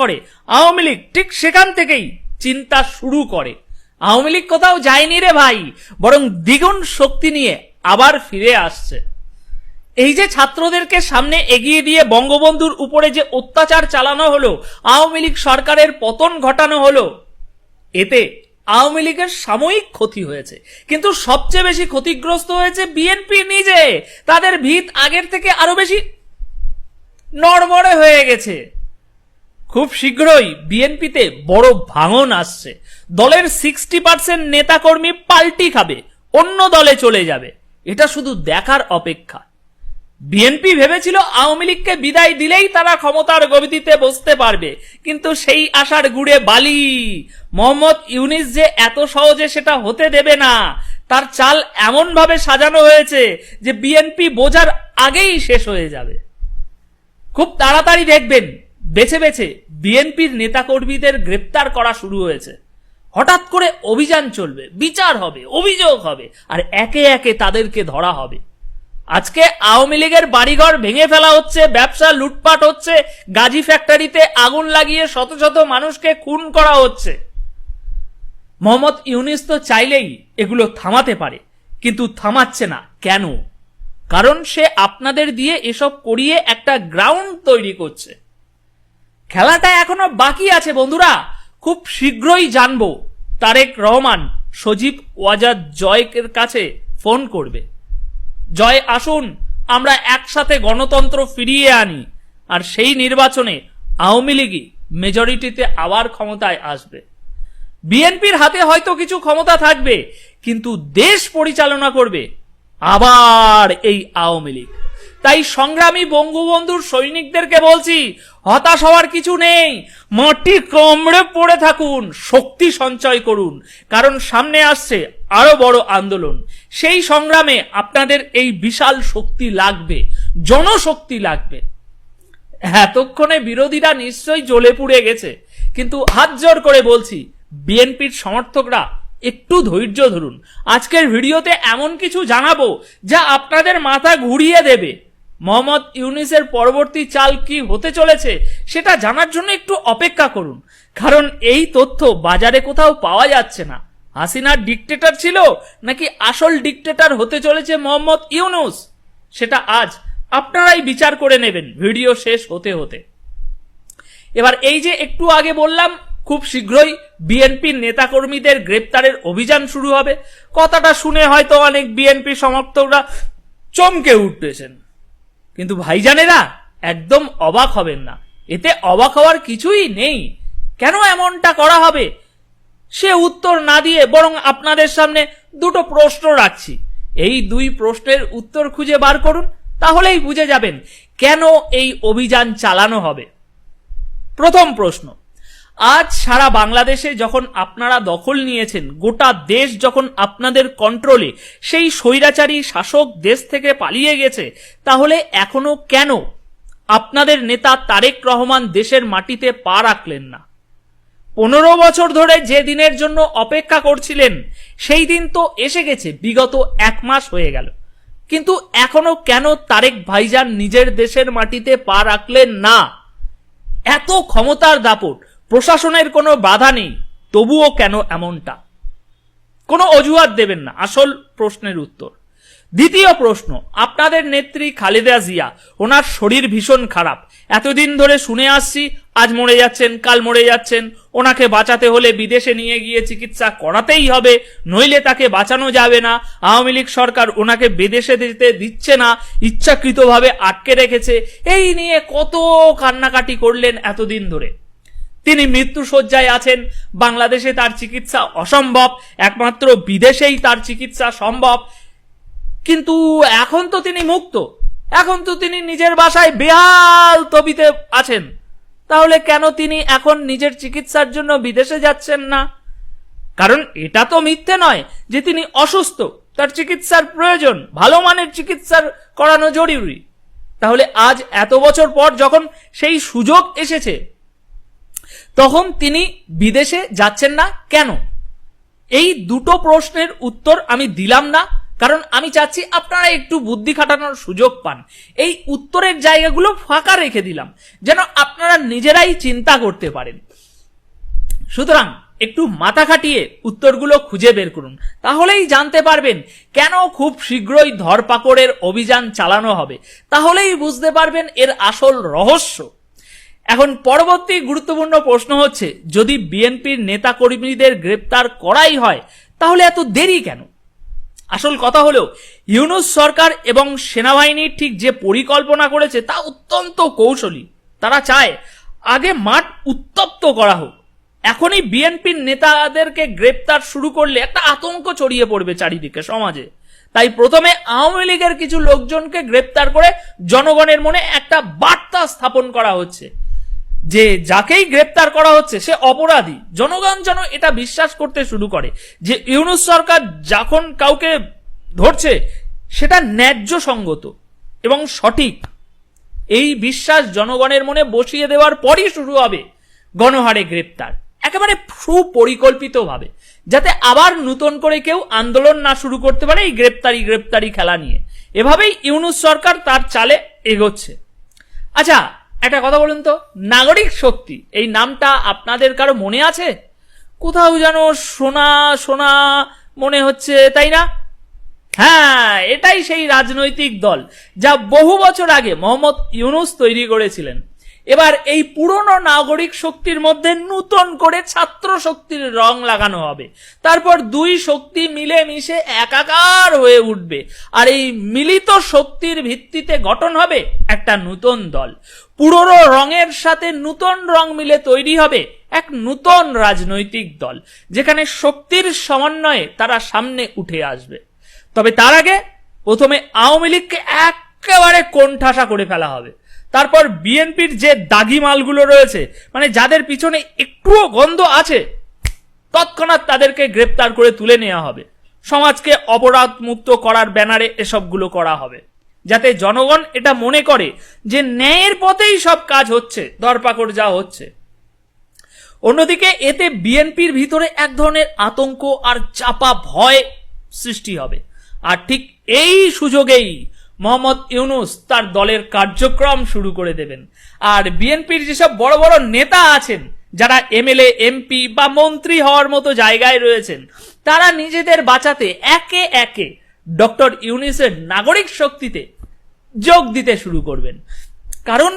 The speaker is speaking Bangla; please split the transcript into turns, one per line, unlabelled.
করে, আওয়ামী লীগ ঠিক সেখান থেকেই চিন্তা শুরু করে। আওয়ামী লীগ কোথাও যায়নি রে ভাই, বরং দ্বিগুণ শক্তি নিয়ে আবার ফিরে আসছে। এই যে ছাত্রদেরকে সামনে এগিয়ে দিয়ে বঙ্গবন্ধুর উপরে যে অত্যাচার চালানো হলো, আওয়ামী লীগ সরকারের পতন ঘটানো হলো, এতে আওয়ামী লীগের সাময়িক ক্ষতি হয়েছে, কিন্তু সবচেয়ে বেশি ক্ষতিগ্রস্ত হয়েছে বিএনপি নিজে। তাদের ভিত আগের থেকে আরো বেশি নড়বড়ে হয়ে গেছে। খুব শীঘ্রই বিএনপিতে বড় ভাঙন আসছে। দলের 60% নেতাকর্মী পাল্টি খাবে, অন্য দলে চলে যাবে। এটা শুধু দেখার অপেক্ষা। বিএনপি ভেবেছিল আওয়ামী লীগকে বিদায় দিলেই তারা ক্ষমতার গদিতে বসতে পারবে, কিন্তু সেই আশার গুড়ে বালি। মোহাম্মদ ইউনিস যে এত সহজে সেটা হতে দেবে না। তার চাল এমন ভাবে সাজানো হয়েছে যে বিএনপি বোঝার আগেই শেষ হয়ে যাবে। খুব তাড়াতাড়ি দেখবেন বেছে বেছে বিএনপির নেতাকর্মীদের গ্রেপ্তার করা শুরু হয়েছে। হঠাৎ করে অভিযান চলবে, বিচার হবে, অভিযোগ হবে, আর একে একে তাদেরকে ধরা হবে। আজকে আওয়ামী লীগের বাড়িঘর ভেঙে ফেলা হচ্ছে, ব্যবসা লুটপাট হচ্ছে, গাজী ফ্যাক্টরিতে আগুন লাগিয়ে শত শত মানুষকে খুন করা হচ্ছে। মোহাম্মদ ইউনিস তো চাইলেই এগুলো থামাতে পারে, কিন্তু থামাচ্ছে না। কেন? কারণ সে আপনাদের দিয়ে এসব করিয়ে একটা গ্রাউন্ড তৈরি করছে। খেলাটা এখনো বাকি আছে বন্ধুরা। খুব শীঘ্রই জানবো তারেক রহমান সজীব ওয়াজেদ জয়ের কাছে ফোন করবে, জয় আসুন, আমরা একসাথে গণতন্ত্র ফিরিয়ে আনি, আর সেই নির্বাচনে আওয়ামী লীগই মেজরিটিতে আবার ক্ষমতায় আসবে। বিএনপির হাতে হয়তো কিছু ক্ষমতা থাকবে, কিন্তু দেশ পরিচালনা করবে আবার এই আওয়ামী লীগ। তাই সংগ্রামী বঙ্গবন্ধুর সৈনিকদেরকে বলছি, হতাশ হওয়ার কিছু নেই। মাটি কামড়ে পড়ে থাকুন, শক্তি সঞ্চয় করুন, কারণ সামনে আসছে আরো বড় আন্দোলন। সেই সংগ্রামে আপনাদের এই বিশাল শক্তি লাগবে, জনশক্তি লাগবে। এতক্ষণে বিরোধীরা নিশ্চয়ই জ্বলে পুড়ে গেছে, কিন্তু হাত জোর করে বলছি, বিএনপির সমর্থকরা একটু ধৈর্য ধরুন। আজকের ভিডিওতে এমন কিছু জানাবো যা আপনাদের মাথা ঘুরিয়ে দেবে। মোহাম্মদ ইউনিসের পরবর্তী চাল কি হতে চলেছে সেটা জানার জন্য একটু অপেক্ষা করুন, কারণ এই তথ্য বাজারে কোথাও পাওয়া যাচ্ছে না। হাসিনার ডিক্টেটর ছিল নাকি আসল ডিক্টেটর হতে চলেছে মোহাম্মদ ইউনুস, সেটা আজ আপনারাই বিচার করে নেবেন ভিডিও শেষ হতে হতে। এবার এই যে একটু আগে বললাম, খুব শীঘ্রই বিএনপির নেতাকর্মীদের গ্রেপ্তারের অভিযান শুরু হবে, কথাটা শুনে হয়তো অনেক বিএনপি সমর্থকরা চমকে উঠতেছেন, কিন্তু ভাইজানেরা একদম অবাক হবেন না। এতে অবাক হওয়ার কিছুই নেই। কেন এমনটা করা হবে সে উত্তর না দিয়ে বরং আপনাদের সামনে দুটো প্রশ্ন রাখছি। এই দুই প্রশ্নের উত্তর খুঁজে বার করুন, তাহলেই বুঝে যাবেন কেন এই অভিযান চালানো হবে। প্রথম প্রশ্ন, আজ সারা বাংলাদেশে যখন আপনারা দখল নিয়েছেন, গোটা দেশ যখন আপনাদের কন্ট্রোলে, সেই স্বৈরাচারী শাসক দেশ থেকে পালিয়ে গেছে, তাহলে এখনো কেন আপনাদের নেতা তারেক রহমান দেশের মাটিতে পা রাখলেন না? 15 বছর ধরে যে দিনের জন্য অপেক্ষা করছিলেন সেই দিন তো এসে গেছে, বিগত 1 মাস হয়ে গেল, কিন্তু এখনো কেন তারেক ভাইজান নিজের দেশের মাটিতে পা রাখলেন না? এত ক্ষমতার দাপট, প্রশাসনের কোনো বাধা নেই, তবুও কেন এমনটা? কোনো অজুহাত দেবেন না, আসল প্রশ্নের উত্তর। দ্বিতীয় প্রশ্ন, আপনাদের নেত্রী খালেদা জিয়া, ওনার শরীর ভীষণ খারাপ, এতদিন ধরে শুনে আসছি আজ মরে যাচ্ছেন, কাল মরে যাচ্ছেন, ওনাকে বাঁচাতে হলে বিদেশে নিয়ে গিয়ে চিকিৎসা করাতেই হবে, নইলে তাকে বাঁচানো যাবে না। আওয়ামী লীগ সরকার ওনাকে বিদেশে যেতে দিচ্ছে না, ইচ্ছাকৃতভাবে আটকে রেখেছে। এই নিয়ে কত কান্নাকাটি করলেন এতদিন ধরে। তিনি মৃত্যুশয্যায় আছেন, বাংলাদেশে তার চিকিৎসা অসম্ভব, একমাত্র বিদেশেই তার চিকিৎসা সম্ভব। কিন্তু এখন তো তিনি মুক্ত, এখন তো তিনি নিজের বাসায় বেহাল তবিতে আছেন, তাহলে কেন তিনি এখন নিজের চিকিৎসার জন্য বিদেশে যাচ্ছেন না? কারণ এটা তো মিথ্যে নয় যে তিনি অসুস্থ, তার চিকিৎসার প্রয়োজন, ভালো মানের চিকিৎসার করানো জরুরি। তাহলে আজ এত বছর পর যখন সেই সুযোগ এসেছে, তখন তিনি বিদেশে যাচ্ছেন না কেন? এই দুটো প্রশ্নের উত্তর আমি দিলাম না, কারণ আমি চাচ্ছি আপনারা একটু বুদ্ধি খাটানোর সুযোগ পান। এই উত্তরের জায়গাগুলো ফাঁকা রেখে দিলাম যেন আপনারা নিজেরাই চিন্তা করতে পারেন। সুতরাং একটু মাথা খাটিয়ে উত্তরগুলো খুঁজে বের করুন, তাহলেই জানতে পারবেন কেন খুব শীঘ্রই ধরপাকড়ের অভিযান চালানো হবে, তাহলেই বুঝতে পারবেন এর আসল রহস্য। এখন পরবর্তী গুরুত্বপূর্ণ প্রশ্ন হচ্ছে, যদি বিএনপির নেতা কর্মীদের গ্রেপ্তার করাই হয় তাহলে এত দেরি কেন? আসল কথা হলো, ইউনূস সরকার এবং সেনাবাহিনী ঠিক যে পরিকল্পনা করেছে তা অত্যন্ত কৌশলী। তারা চায় আগে মাঠ উত্তপ্ত করা হোক। এখনই বিএনপির নেতাদেরকে গ্রেপ্তার শুরু করলে একটা আতঙ্ক ছড়িয়ে পড়বে চারিদিকে সমাজে। তাই প্রথমে আওয়ামী লীগের কিছু লোকজনকে গ্রেপ্তার করে জনগণের মনে একটা বার্তা স্থাপন করা হচ্ছে যে যাকেই গ্রেপ্তার করা হচ্ছে সে অপরাধী। জনগণ যেন এটা বিশ্বাস করতে শুরু করে যে ইউনূস সরকার যখন কাউকে ধরছে সেটা ন্যায্য সঙ্গত এবং সঠিক। এই বিশ্বাস জনগণের মনে বসিয়ে দেওয়ার পরই শুরু হবে গণহারে গ্রেপ্তার, একেবারে সুপরিকল্পিতভাবে, যাতে আবার নতুন করে কেউ আন্দোলন না শুরু করতে পারে এই গ্রেপ্তারি খেলা নিয়ে। এভাবেই ইউনূস সরকার তার চালে এগোচ্ছে। আচ্ছা, একটা কথা বলুন তো, নাগরিক শক্তি এই নামটা আপনাদের কারো মনে আছে? কোথাও যেন শোনা শোনা মনে হচ্ছে, তাই না? হ্যাঁ, এটাই সেই রাজনৈতিক দল যা বহু বছর আগে মোহাম্মদ ইউনূস তৈরি করেছিলেন। এবার এই পুরনো নাগরিক শক্তির মধ্যে নতুন করে ছাত্র শক্তির রং লাগানো হবে। তারপর দুই শক্তি মিলে মিশে একাকার হয়ে উঠবে, আর এই মিলিত শক্তির ভিত্তিতে গঠন হবে একটা নতুন দল। পুরনো রঙের সাথে নতুন রং মিলে তৈরি হবে এক নতুন রাজনৈতিক দল, যেখানে শক্তির সমন্বয়ে তারা সামনে উঠে আসবে। তবে তার আগে প্রথমে আওয়ামী লীগকে একেবারে কোণঠাসা করে ফেলা হবে। তারপর বিএনপির যে দাগি মালগুলো রয়েছে, মানে যাদের পিছনে একটুও গন্ধ আছে, তৎক্ষণাৎ তাদেরকে গ্রেপ্তার করে তুলে নেওয়া হবে। সমাজকে অপরাধ মুক্ত করার ব্যানারে এসবগুলো করা হবে, যাতে জনগণ এটা মনে করে যে ন্যায়ের পথেই সব কাজ হচ্ছে, ধরপাকড় যা হচ্ছে। অন্যদিকে এতে বিএনপির ভিতরে এক ধরনের আতঙ্ক আর চাপা ভয় সৃষ্টি হবে। আর ঠিক এই সুযোগেই মোহাম্মদ ইউনূস তার দলের কার্যক্রম শুরু করে দেবেন। আর বিএনপির যেসব বড় বড় নেতা আছেন, যারা এমএলএ, এমপি বা মন্ত্রী হওয়ার মতো জায়গায় রয়েছেন, তারা নিজেদের বাঁচাতে একে একে ডক্টর ইউনূসের নাগরিক শক্তিতে যোগ দিতে শুরু করবেন। কারণ